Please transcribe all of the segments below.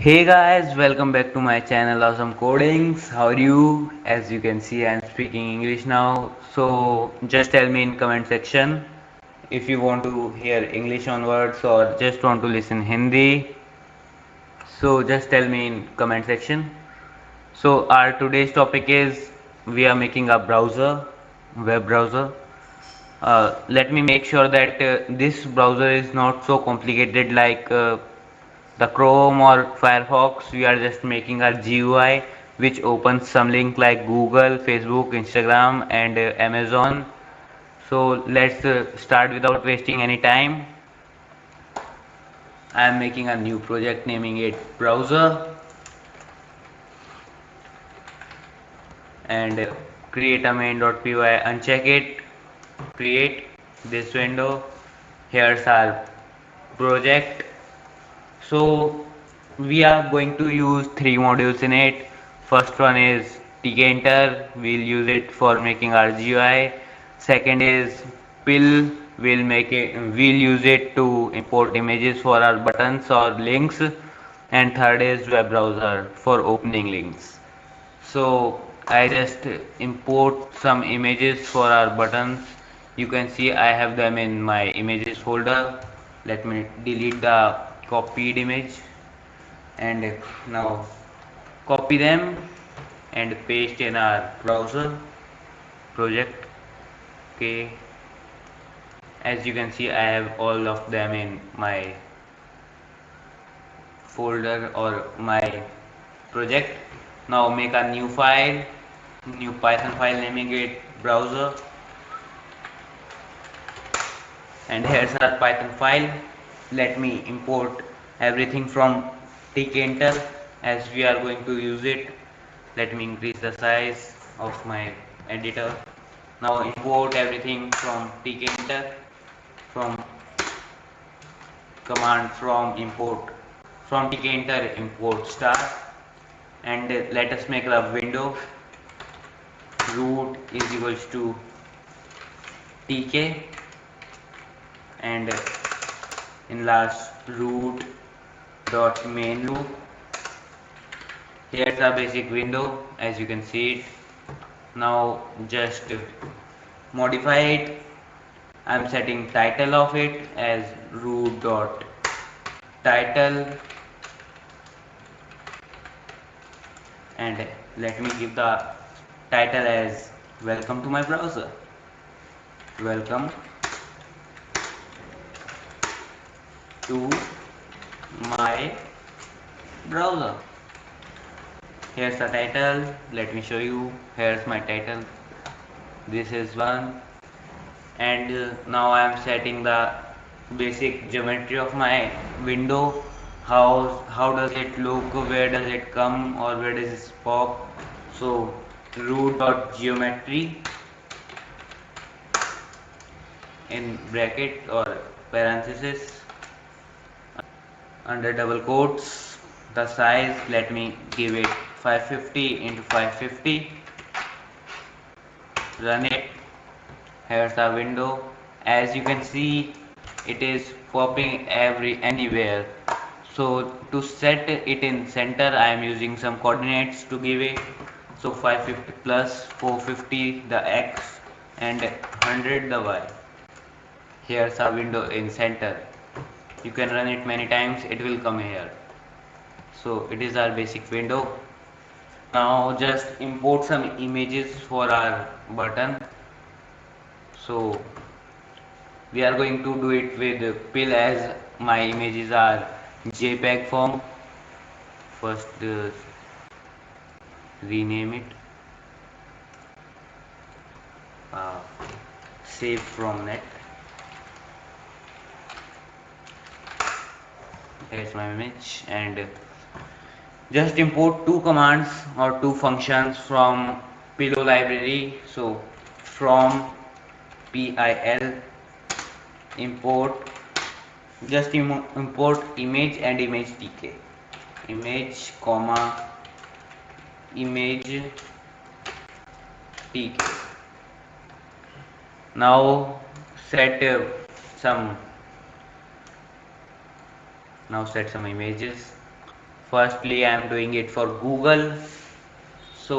Hey guys, welcome back to my channel Awesome Codings. How are you? As you can see, I'm speaking English now. So just tell me in comment section if you want to hear English onwards or just want to listen Hindi. So just tell me in comment section. So our today's topic is we are making a browser, web browser. Let me make sure that this browser is not so complicated like the Chrome or Firefox. We are just making our GUI which opens some link like Google, Facebook, Instagram and Amazon. So let's start without wasting any time. I am making a new project naming it browser and create a main.py, uncheck it, create this window. Here's our project. So we are going to use three modules in it. First one is tkinter, we'll use it for making our GUI. Second is pill, we'll use it to import images for our buttons or links. And third is web browser for opening links. So I just import some images for our buttons. You can see I have them in my images folder. Let me delete the copied image and now copy them and paste in our browser project. Okay, as you can see I have all of them in my folder or my project. Now make a new file, new Python file naming it browser, and here's our Python file. Let me import everything from tkinter as we are going to use it. Let me increase the size of my editor. Now import everything from tkinter from command from import from tkinter import star, and let us make a window root is equals to tk, and in last root dot main loop. Here's our basic window as you can see it. Now just modify it. I'm setting title of it as root dot title, and let me give the title as welcome to my browser. Welcome to my browser. Here's the title. Let me show you. Here's my title. This is one, and now I am setting the basic geometry of my window. How does it look? Where does it come or where does it pop? So root dot geometry in bracket or parenthesis under double quotes. The size, let me give it 550 into 550. Run it. Here's the window. As you can see, it is popping anywhere. So to set it in center, I am using some coordinates to give it. So 550 plus 450 the x and 100 the y. Here's a window in center. You can run it many times, it will come here. So it is our basic window. Now just import some images for our button. So we are going to do it with pill as my images are JPEG form. First rename it, uh, save from net. Here's my image, and just import two commands or two functions from pillow library. So from pil import, just import image and image tk, image comma image tk. Now set some now set some images. firstly I am doing it for Google. So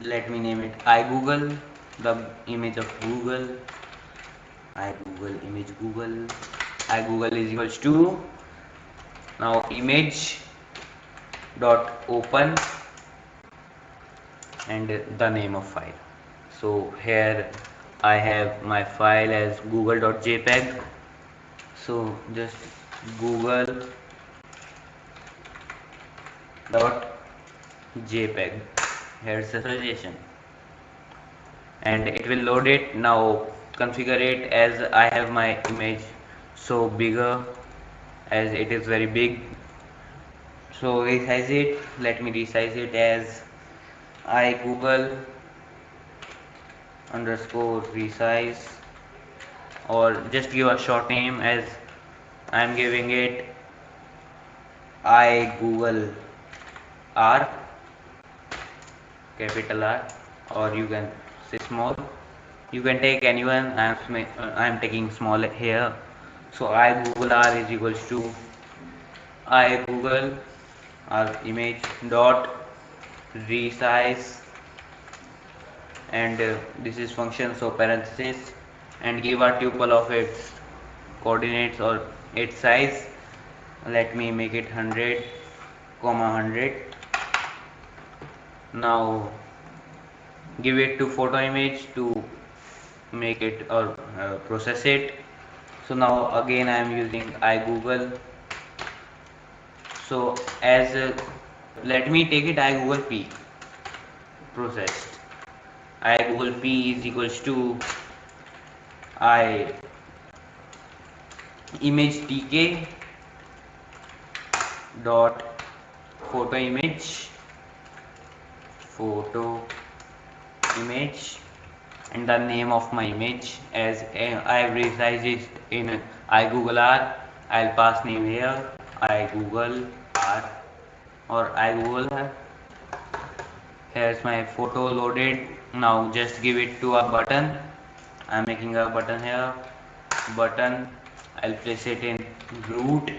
let me name it iGoogle, the image of Google. iGoogle image Google. iGoogle is equals to now image dot open and the name of file. So here I have my file as google.jpg. So just google.jpg, here's the suggestion, and it will load it. Now configure it as I have my image so bigger, as it is very big. So resize it, let me resize it as I Google underscore resize, or just give a short name as I am giving it I Google R, capital R, or you can say small. You can take anyone. I am taking small here. So I Google R is equals to I Google R image dot resize, and this is function, so parenthesis, and give a tuple of its coordinates or its size. Let me make it 100 comma 100. Now give it to photo image to make it or process it. So now again I am using iGoogle. So as let me take it iGoogle P processed. iGoogle P is equals to I image tk dot photo image and the name of my image as I have resized it in iGoogle R. I'll pass name here iGoogle R or iGoogle R. Here's my photo loaded. Now just give it to a button. I'm making a button here. Button. I'll place it in root,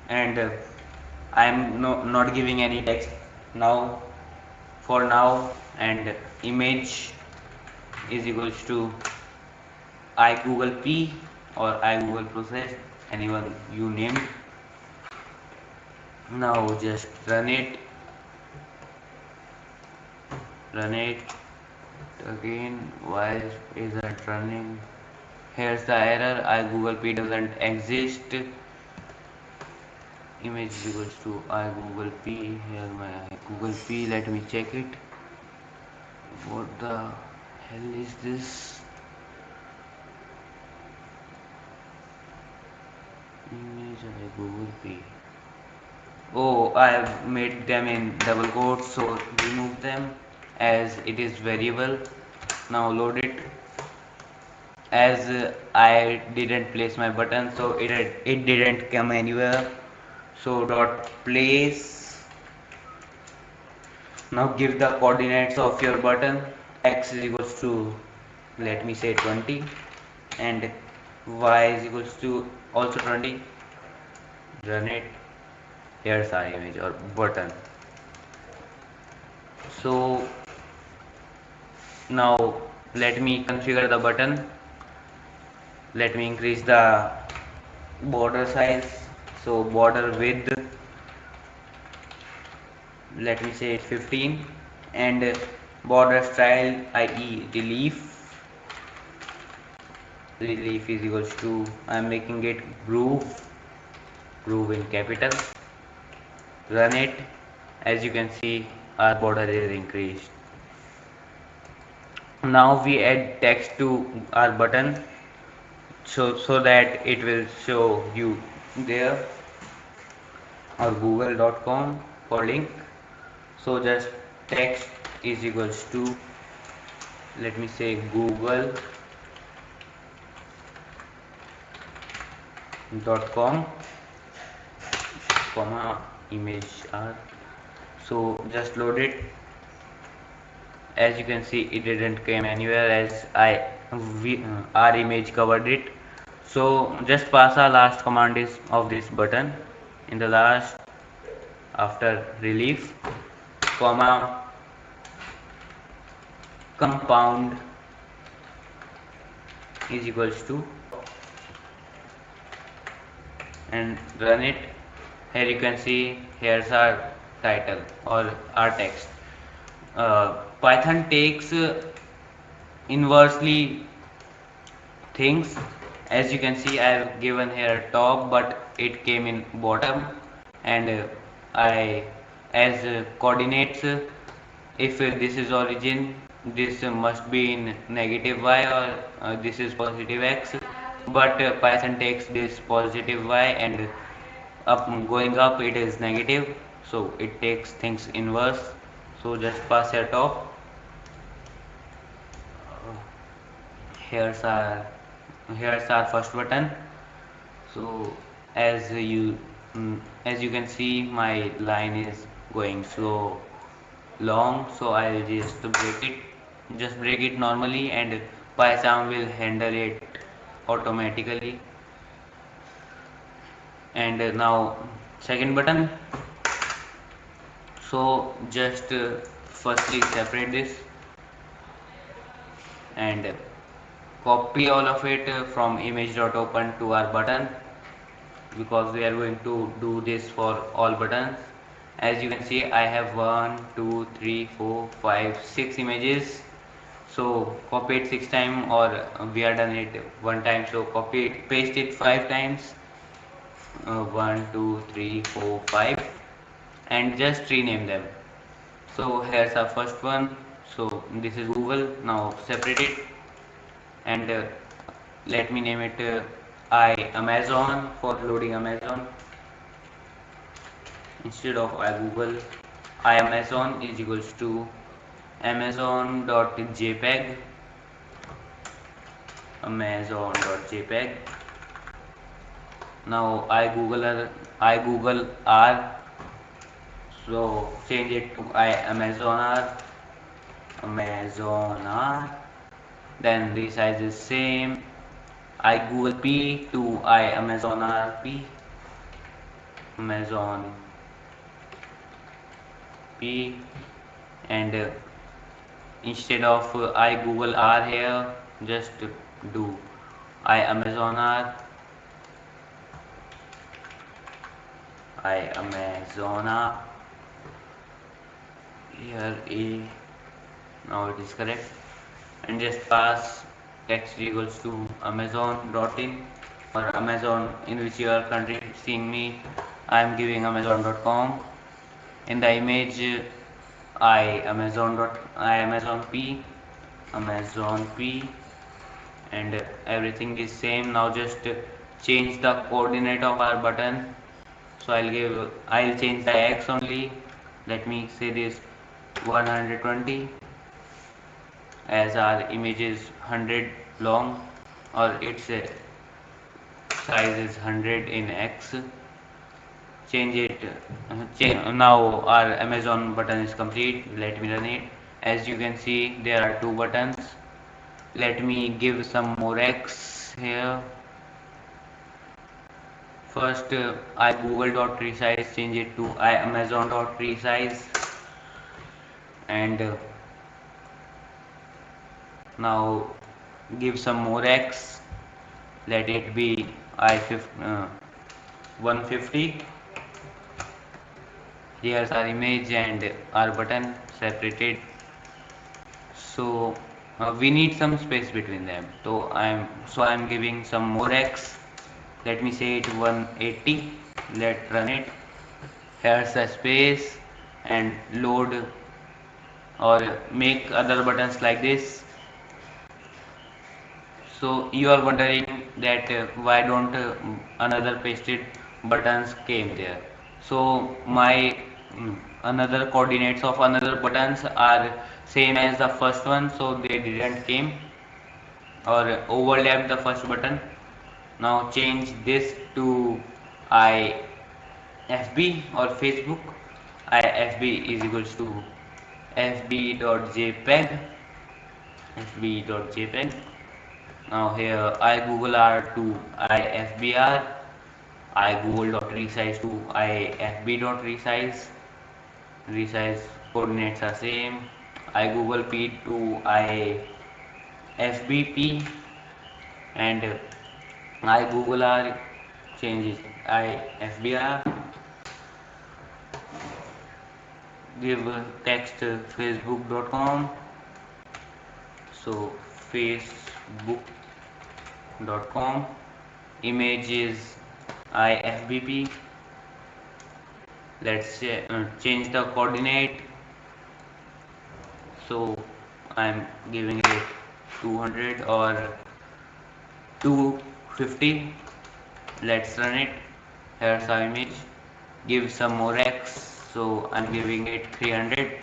and I'm not giving any text now for now, and image is equals to iGoogle P or iGoogle process, anyone you named. Now just run it again. Why is it running? Here's the error, iGoogle P doesn't exist. Image is equals to iGoogle P. Here my iGoogle P, let me check it. What the hell is this? Image iGoogle P. Oh, I have made them in double quotes, so remove them as it is variable. Now load it. As I didn't place my button, so it didn't come anywhere. So dot place. Now give the coordinates of your button. X is equals to, let me say 20, and y is equals to also 20. Run it. Here's our image or button. So now let me configure the button. Let me increase the border size. So border width, let me say 15, and border style, i.e. relief is equals to, I am making it groove in capital. Run it. As you can see, our border is increased. Now we add text to our button, so that it will show you there, or google.com for link. So just text is equals to, let me say google.com comma image r. So just load it. As you can see, it didn't came anywhere as our image covered it. So just pass our last command is of this button in the last after relief, comma, compound is equals to and run it. Here you can see here's our title or our text. Python takes inversely things. As you can see, I have given here top, but it came in bottom, and I as coordinates. If this is origin, this must be in negative y, or this is positive x. But Python takes this positive y and up going up it is negative, so it takes things inverse. So just pass it off. Here's our first button. So as you as you can see, my line is going so long, so I'll just break it normally, and Python will handle it automatically. And now second button. So just firstly separate this and copy all of it from image.open to our button, because we are going to do this for all buttons. As you can see, I have 1 2 3 4 5 6 images. So copy it 6 times, or we are done it one time, so copy it, paste it 5 times, 1 2 3 4 5, and just rename them. So here's our first one. So this is Google. Now separate it and let me name it I Amazon for loading Amazon. Instead of I Google, I Amazon is equals to amazon.jpg, amazon.jpg. Now I Google R, so change it to I Amazon R, Amazon R. Then resize is same, I Google P to I Amazon RP, Amazon P, and instead of I Google R here, just do I Amazon R, I Amazon R. Here A, now it is correct, and just pass text equals to amazon.in, or Amazon in which you are currently seeing me. I am giving amazon.com. In the image I Amazon P, Amazon P, and everything is same. Now just change the coordinate of our button. So I'll change the x only. Let me say this 120, as our image is 100 long, or its size is 100 in x. Change it. Now our Amazon button is complete. Let me run it. As you can see, there are two buttons. Let me give some more x here. First, I Google.resize, change it to I Amazon.resize, and now give some more x. Let it be 150. Here's our image and our button separated. So we need some space between them. So I'm giving some more x. Let me say it 180. Let's run it. Here's the space, and load or make other buttons like this. So you are wondering that why don't another pasted buttons came there. So my another coordinates of another buttons are same as the first one, so they didn't came or overlap the first button. Now change this to IFB or Facebook. IFB is equals to fb.jpg, fb.jpg. Now here I Google R to IFBR, I Google dot resize to IFB dot resize. Resize coordinates are same. I Google P to IFBP, and I Google R changes IFBR. Give text facebook.com, so facebook.com. Image is IFBP. Let's change the coordinate, so I'm giving it 200 or 250. Let's run it. Here's our image. Give some more x, so I'm giving it 300.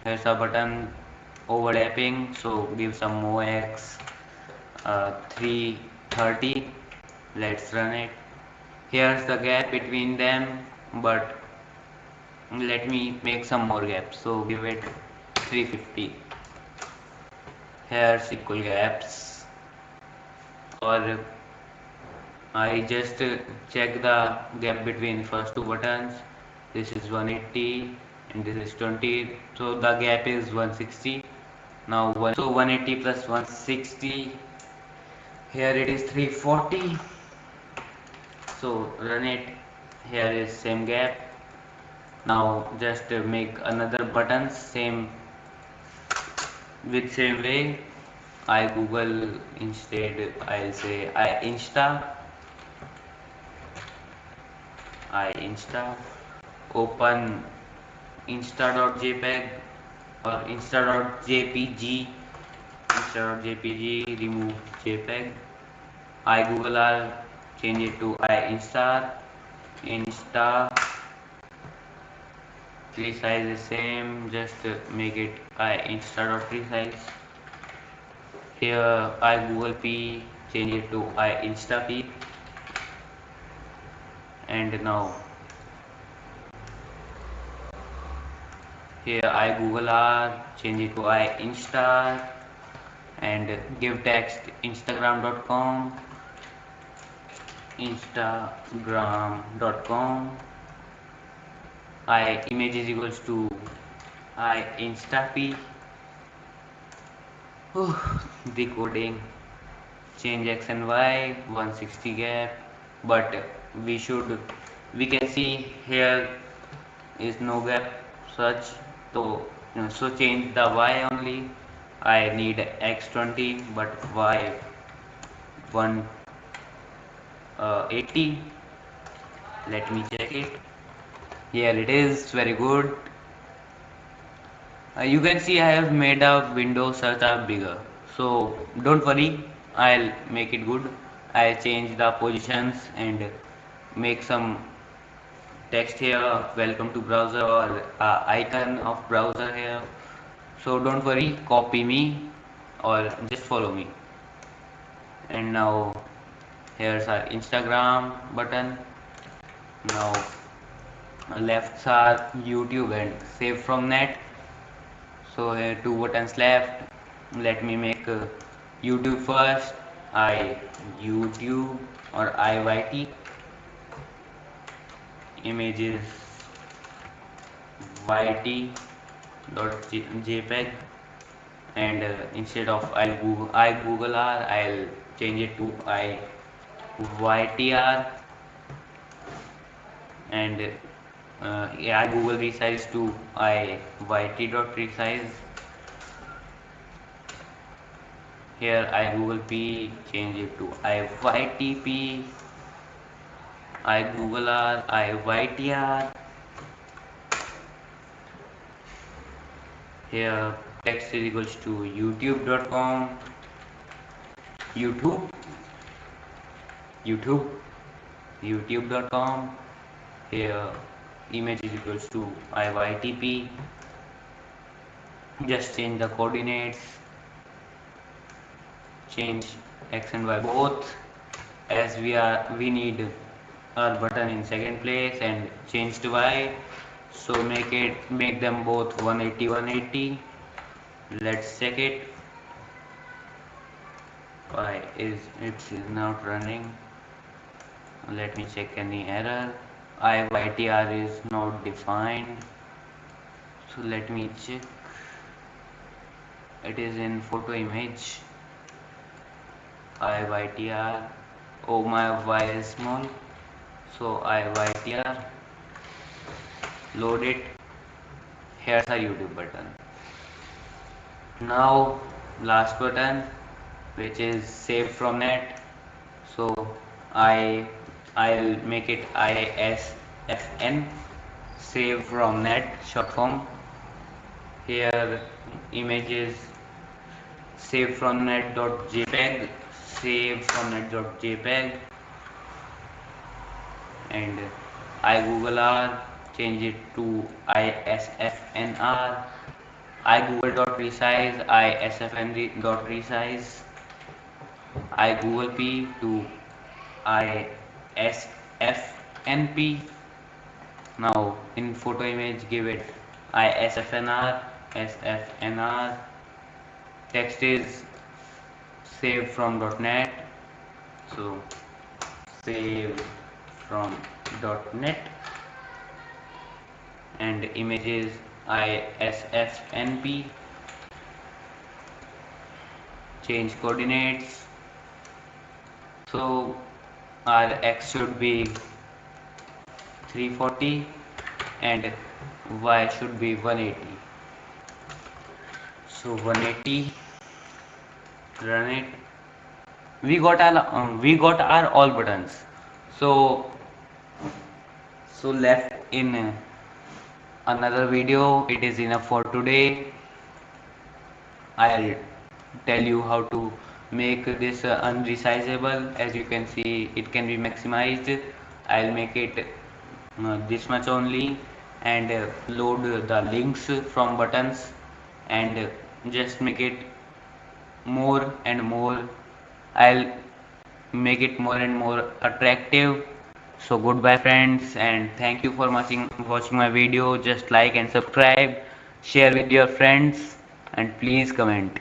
Here's a button overlapping, so give some more x, 330. Let's run it. Here's the gap between them, but let me make some more gaps, so give it 350. Here's equal gaps, or I just check the gap between first two buttons. This is 180 and this is 20, so the gap is 160. Now 180 plus 160, here it is 340. So run it. Here is same gap. Now just make another button same with same way. I Google, instead I'll say I Insta. Open insta.jpg or insta.jpg. Insta.jpg, remove jpeg. I Google R, change it to I Insta. Resize is same, just make it I Insta.resize. Here I Google P, change it to I Insta P. And now here I Google R, change it to I Insta, and give text instagram.com, I image is equals to I Insta P. Decoding, change x and y, 160 gap, but we can see here is no gap such, so change the y only. I need x20 but y 180. Let me check it. Here it is, very good. You can see I have made a window search app bigger, so don't worry, I'll make it good. I'll change the positions and make some text here, welcome to browser, or icon of browser here. So don't worry, copy me or just follow me. And now here's our Instagram button. Now left are YouTube and save from net. So here two buttons left. Let me make YouTube first. I YouTube or IYT. Images yt.jpg, and instead of I Google R, I'll change it to IYTR, and yeah, I Google resize to IYT.resize. Here I Google P, change it to IYTP. I Google R, IYTR. Here text is equals to youtube.com, YouTube, YouTube, youtube.com. Here image is equals to IYTP. Just change the coordinates, change x and y both, as we need our button in second place, and change to y, so make them both 180. Let's check it. Why is it is not running? Let me check any error. IYTR is not defined. So let me check. It is in photo image. IYTR. Oh, my Y is small. So IYTR. Load it. Here's our YouTube button. Now last button, which is save from net. So I I'll make it ISFN, save from net short form. Here images save from net.jpg, save from net.jpg, and I Google R, change it to ISFNR. I Google dot resize, ISFN dot resize. I Google P to ISFNP. Now in photo image give it ISFNR, SFNR. Text is saved from .net. So save from .net, and image is ISFNP. Change coordinates. So our X should be 340 and Y should be 180. So 180, run it. We got our all buttons. So left in another video. It is enough for today. I'll tell you how to make this unresizable. As you can see, it can be maximized. I'll make it this much only, and load the links from buttons, and just make it more and more. I'll make it more and more attractive. So goodbye friends, and thank you for watching my video. Just like and subscribe, share with your friends, and please comment.